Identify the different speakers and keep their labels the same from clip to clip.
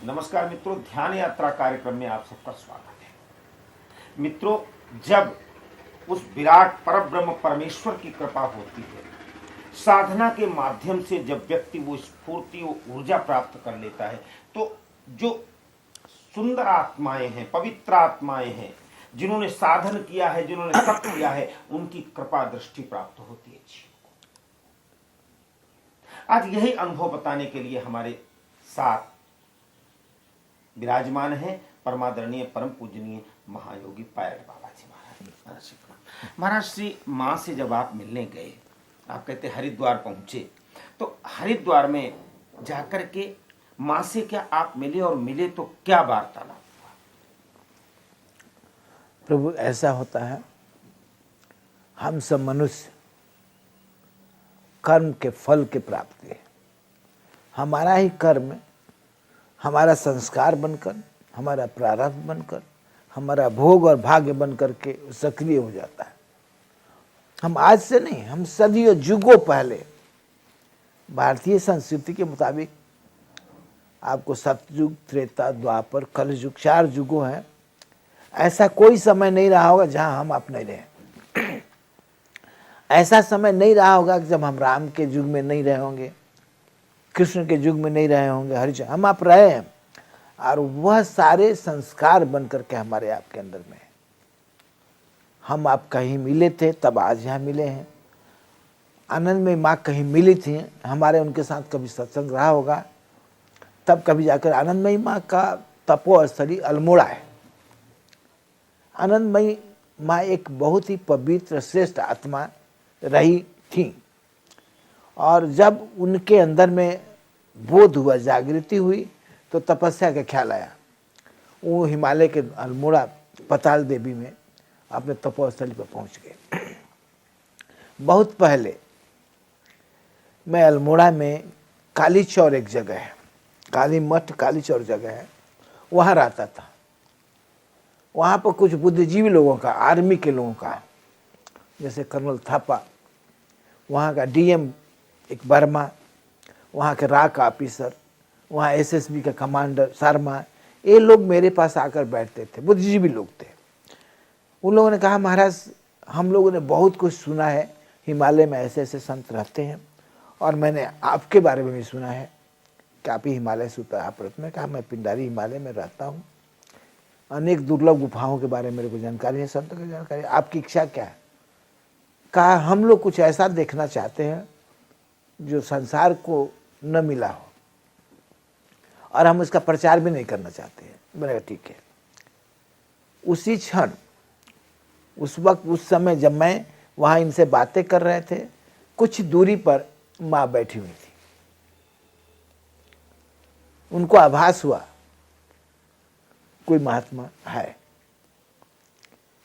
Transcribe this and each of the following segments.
Speaker 1: नमस्कार मित्रों, ध्यान यात्रा कार्यक्रम में आप सबका स्वागत है। मित्रों, जब उस विराट परब्रह्म परमेश्वर की कृपा होती है, साधना के माध्यम से जब व्यक्ति वो स्फूर्ति वो ऊर्जा प्राप्त कर लेता है, तो जो सुंदर आत्माएं हैं, पवित्र आत्माएं हैं, जिन्होंने साधन किया है, जिन्होंने तप किया है, उनकी कृपा दृष्टि प्राप्त होती है जीव को। आज यही अनुभव बताने के लिए हमारे साथ विराजमान है परमादरणीय परम पूजनीय महायोगी पायल बाबा जी महाराज। महाराज श्री माँ से जब आप मिलने गए, आप कहते हरिद्वार पहुंचे, तो हरिद्वार में जाकर के माँ से क्या आप मिले, और मिले तो क्या वार्तालाप हुआ?
Speaker 2: प्रभु, ऐसा होता है, हम सब मनुष्य कर्म के फल के प्राप्ति है। हमारा ही कर्म हमारा संस्कार बनकर, हमारा प्रारब्ध बनकर, हमारा भोग और भाग्य बनकर के सक्रिय हो जाता है। हम आज से नहीं, हम सदियों युगों पहले भारतीय संस्कृति के मुताबिक आपको सतयुग, त्रेता, द्वापर, कलयुग, 4 युगों हैं। ऐसा कोई समय नहीं रहा होगा जहां हम आप नहीं रहे। ऐसा समय नहीं रहा होगा कि जब हम राम के युग में नहीं रहे होंगे, कृष्ण के युग में नहीं रहे होंगे, हरिचंद्र हम आप रहे हैं। और वह सारे संस्कार बन करके हमारे आपके अंदर में है। हम आप कहीं मिले थे, तब आज यहाँ मिले हैं। आनंद में माँ कहीं मिली थी, हमारे उनके साथ कभी सत्संग रहा होगा, तब कभी जाकर आनंदमयी माँ का तपोस्थली अल्मोड़ा है। आनंदमयी माँ एक बहुत ही पवित्र श्रेष्ठ आत्मा रही थी, और जब उनके अंदर में बोध हुआ, जागृति हुई, तो तपस्या का ख्याल आया। वो हिमालय के अल्मोड़ा पताल देवी में अपने तपोस्थली पर पहुंच गए। बहुत पहले मैं अल्मोड़ा में काली चौर एक जगह है, काली मठ काली चौर जगह है, वहाँ रहता था। वहाँ पर कुछ बुद्धिजीवी लोगों का, आर्मी के लोगों का, जैसे कर्नल थापा, वहाँ का डीएम एक वर्मा, वहाँ के राक ऑफिसर, वहाँ एसएसबी का कमांडर शर्मा, ये लोग मेरे पास आकर बैठते थे, बुद्धिजीवी लोग थे। उन लोगों ने कहा, महाराज हम लोगों ने बहुत कुछ सुना है, हिमालय में ऐसे ऐसे संत रहते हैं, और मैंने आपके बारे में भी सुना है कि आप ही हिमालय से उतर आप में। कहा, मैं पिंडारी हिमालय में रहता हूँ, अनेक दुर्लभ गुफाओं के बारे में मेरे को जानकारी है, संतों की जानकारी। आपकी इच्छा क्या है? कहा, हम लोग कुछ ऐसा देखना चाहते हैं जो संसार को न मिला हो, और हम इसका प्रचार भी नहीं करना चाहते हैं। मैंने कहा ठीक है। उसी क्षण, उस वक्त, उस समय जब मैं वहाँ इनसे बातें कर रहे थे, कुछ दूरी पर माँ बैठी हुई थी। उनको आभास हुआ कोई महात्मा है।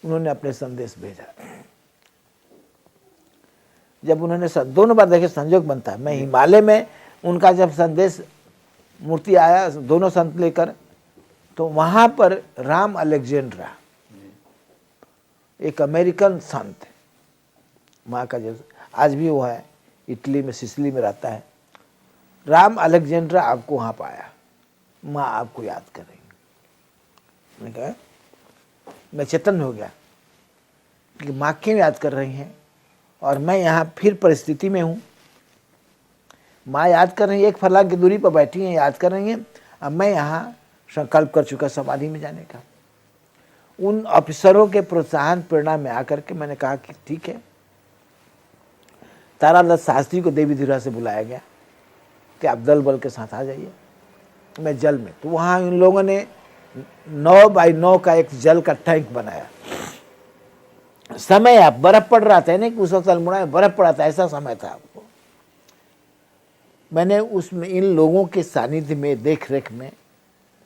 Speaker 2: उन्होंने अपने संदेश भेजा। जब उन्होंने दोनों बार देखे, संजोग बनता है, मैं हिमालय में उनका जब संदेश मूर्ति आया, दोनों संत लेकर, तो वहां पर राम अलेक्जेंड्रा, एक अमेरिकन संत, माँ का जो आज भी वो है, इटली में, सिसिली में रहता है, राम अलेक्जेंड्रा आपको वहां पाया, माँ आपको याद कर रही। मैंने कहा, मैं चेतन हो गया कि माँ क्यों याद कर रही हैं, और मैं यहाँ फिर परिस्थिति में हूँ। माँ याद कर रही है, एक फर्लांग की दूरी पर बैठी हैं, याद कर रही हैं। अब मैं यहाँ संकल्प कर चुका समाधि में जाने का। उन अफसरों के प्रोत्साहन प्रेरणा में आकर के मैंने कहा कि ठीक है। तारादत्त शास्त्री को देवी धीरा से बुलाया गया कि आप दल बल के साथ आ जाइए, मैं जल में। तो वहाँ इन लोगों ने 9 बाई 9 का एक जल का टैंक बनाया। समय आप बर्फ पड़ रहा था, नहीं कि उस वक्त अल्मोड़ा में बर्फ पड़ा था, ऐसा समय था आपको। मैंने उसमें इन लोगों के सानिध्य में, देख रेख में,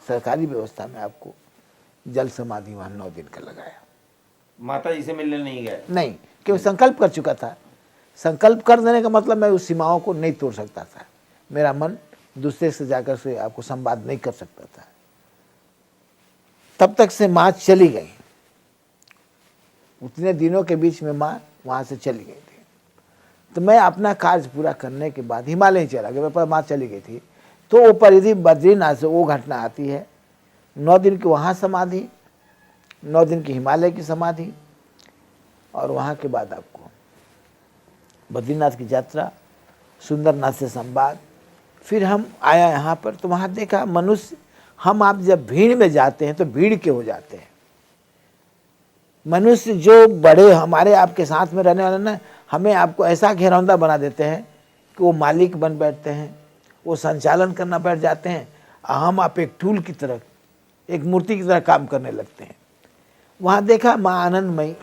Speaker 2: सरकारी व्यवस्था में आपको जल समाधि वहां 9 दिन का लगाया।
Speaker 1: माता जी से मिलने नहीं गए?
Speaker 2: नहीं, क्योंकि संकल्प कर चुका था। संकल्प कर देने का मतलब मैं उस सीमाओं को नहीं तोड़ सकता था। मेरा मन दूसरे से जाकर से आपको संवाद नहीं कर सकता था। तब तक से माँ चली गई। उतने दिनों के बीच में माँ वहां से चली गई थी। तो मैं अपना कार्य पूरा करने के बाद हिमालय चला गया। मेरे पास माँ चली गई थी, तो वो परिधि बद्रीनाथ से वो घटना आती है। 9 दिन की वहाँ समाधि, 9 दिन की हिमालय की समाधि, और वहाँ के बाद आपको बद्रीनाथ की यात्रा, सुंदरनाथ से संवाद। फिर हम आया यहाँ पर, तो वहाँ देखा मनुष्य, हम आप जब भीड़ में जाते हैं तो भीड़ के हो जाते हैं। मनुष्य जो बड़े हमारे आपके साथ में रहने वाले ना, हमें आपको ऐसा घेरौंदा बना देते हैं कि वो मालिक बन बैठते हैं, वो संचालन करना बैठ जाते हैं, हम आप एक टूल की तरह, एक मूर्ति की तरह काम करने लगते हैं। वहाँ देखा माँ आनंदमयी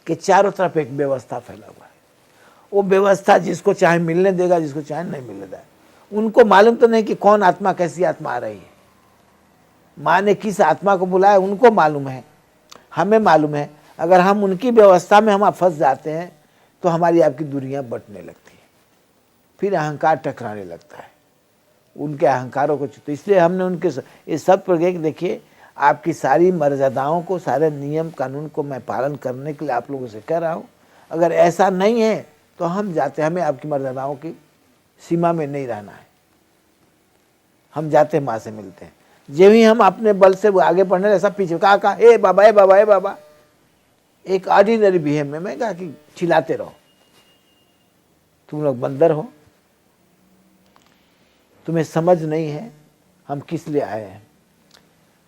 Speaker 2: के चारों तरफ एक व्यवस्था फैला हुआ है। वो व्यवस्था जिसको चाहे मिलने देगा, जिसको चाहे नहीं मिलने देगा। उनको मालूम तो नहीं कि कौन आत्मा कैसी आत्मा आ रही है, माँ ने किस आत्मा को बुलाया उनको मालूम है, हमें मालूम है। अगर हम उनकी व्यवस्था में हम फंस जाते हैं तो हमारी आपकी दूरियां बंटने लगती है, फिर अहंकार टकराने लगता है, उनके अहंकारों को। तो इसलिए हमने उनके ये सब प्रोजेक्ट देखिए, आपकी सारी मर्यादाओं को, सारे नियम कानून को मैं पालन करने के लिए आप लोगों से कह रहा हूँ। अगर ऐसा नहीं है तो हम जाते, हमें आपकी मर्यादाओं की सीमा में नहीं रहना है, हम जाते माँ से मिलते हैं। जब ही हम अपने बल से आगे बढ़ने लगे, सब पीछे कहा ए बाबा ए बाबा ए बाबा। एक ऑर्डिनरी बिहेव में मैं कहा कि चिल्लाते रहो, तुम लोग बंदर हो, तुम्हें समझ नहीं है हम किस लिए आए हैं।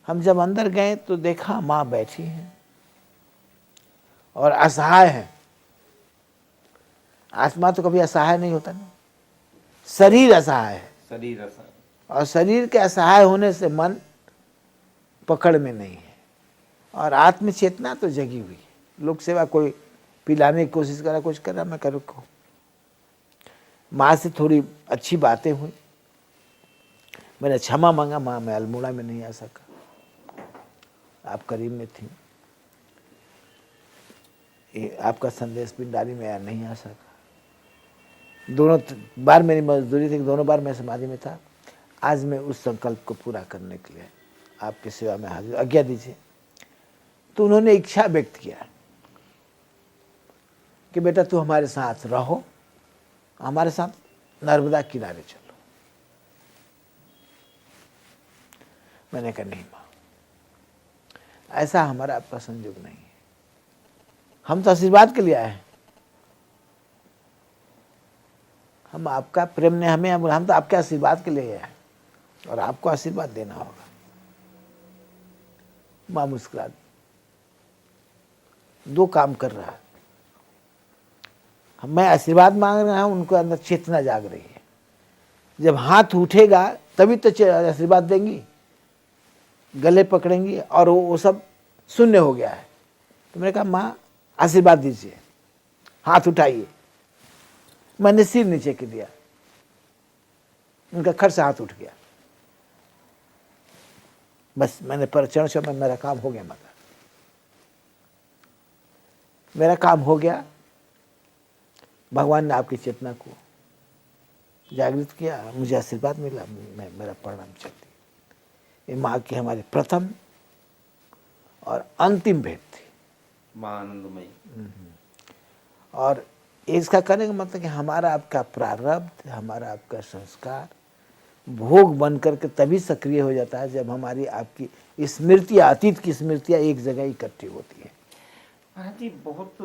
Speaker 2: हम जब अंदर गए तो देखा माँ बैठी है और असहाय है। आत्मा तो कभी असहाय नहीं होता ना, शरीर असहाय है,
Speaker 1: शरीर असहाय,
Speaker 2: और शरीर के असहाय होने से मन पकड़ में नहीं है, और आत्म चेतना तो जगी हुई है। लोक सेवा कोई पिलाने की कोशिश करा, कुछ करा, मैं करूँ को माँ से थोड़ी अच्छी बातें हुई, मैंने क्षमा मांगा, माँ मैं अल्मोड़ा में नहीं आ सका, आप करीब में थी, ये आपका संदेश पिंडारी में नहीं आ सका। दोनों बार मेरी मजदूरी थी, दोनों बार मैं समाधि में था। आज मैं उस संकल्प को पूरा करने के लिए आपकी सेवा में हाजिर, आज्ञा दीजिए। तो उन्होंने इच्छा व्यक्त किया कि बेटा तू हमारे साथ रहो, हमारे साथ नर्मदा किनारे चलो। मैंने कहा नहीं माँ, ऐसा हमारा आपका संयोग नहीं है, हम तो आशीर्वाद के लिए आए हैं, हम आपका प्रेम ने हमें, हम तो आपके आशीर्वाद के लिए आए और आपको आशीर्वाद देना होगा। माँ मुस्कुरा दी। 2 काम कर रहा है, मैं आशीर्वाद मांग रहा हूं, उनको अंदर चेतना जाग रही है। जब हाथ उठेगा तभी तो आशीर्वाद देंगी, गले पकड़ेंगी, और वो सब शून्य हो गया है। तो मैंने कहा माँ आशीर्वाद दीजिए, हाथ उठाइए। मैंने सिर नीचे कर दिया, उनका खट से हाथ उठ गया। बस मैंने पर चरण से मेरा काम हो गया, माता मेरा काम हो गया। भगवान ने आपकी चेतना को जागृत किया, मुझे आशीर्वाद मिला, मैं मेरा परिणाम चलती। ये माँ की हमारी प्रथम और अंतिम भेंट थी,
Speaker 1: माँ आनंदमयी।
Speaker 2: और इसका कहने का मतलब कि हमारा आपका प्रारब्ध, हमारा आपका संस्कार भोग बन करके तभी सक्रिय हो जाता है जब हमारी आपकी स्मृतियाँ, अतीत की स्मृतियाँ एक जगह इकट्ठी होती है।
Speaker 1: महाराज जी, बहुत